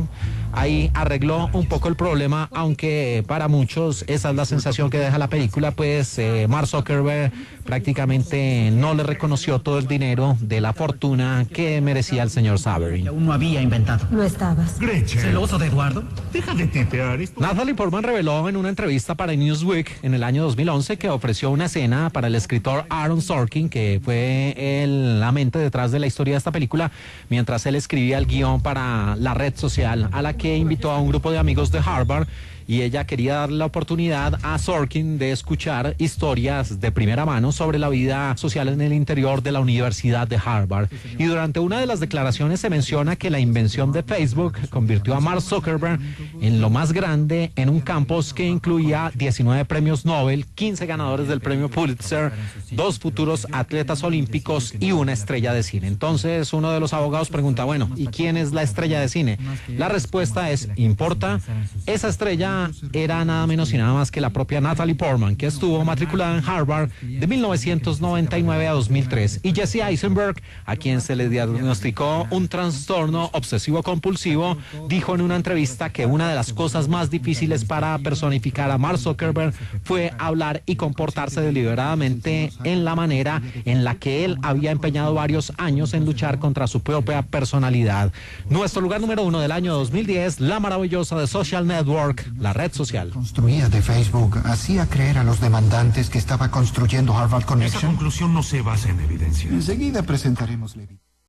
ahí arregló un poco el problema, aunque para muchos esa es la sensación que deja la película, pues Mark Zuckerberg prácticamente no le reconoció todo el dinero de la fortuna que merecía el señor Saverin. Aún no había inventado. Lo estabas. ¿Celoso de Eduardo? Deja de tentear esto. Natalie Portman reveló en una entrevista para Newsweek en el año 2011 que ofreció una escena para el escritor Aaron Sorkin, que fue la mente detrás de la historia de esta película, mientras él escribía el guión para la red social, a la que invitó a un grupo de amigos de Harvard, y ella quería darle la oportunidad a Sorkin de escuchar historias de primera mano sobre la vida social en el interior de la Universidad de Harvard. Y durante una de las declaraciones se menciona que la invención de Facebook convirtió a Mark Zuckerberg en lo más grande en un campus que incluía 19 premios Nobel, 15 ganadores del premio Pulitzer, 2 futuros atletas olímpicos y una estrella de cine. Entonces uno de los abogados pregunta, bueno, ¿y quién es la estrella de cine? La respuesta es, ¿importa? Esa estrella era nada menos y nada más que la propia Natalie Portman, que estuvo matriculada en Harvard de 1999 a 2003, y Jesse Eisenberg, a quien se le diagnosticó un trastorno obsesivo compulsivo, dijo en una entrevista que una de las cosas más difíciles para personificar a Mark Zuckerberg fue hablar y comportarse deliberadamente en la manera en la que él había empeñado varios años en luchar contra su propia personalidad. Nuestro lugar número 1 del año 2010, la maravillosa The Social Network, la red social. Construía de Facebook, hacía creer a los demandantes que estaba construyendo Harvard Connection. Esa conclusión no se basa en evidencia. Enseguida presentaremos la evidencia.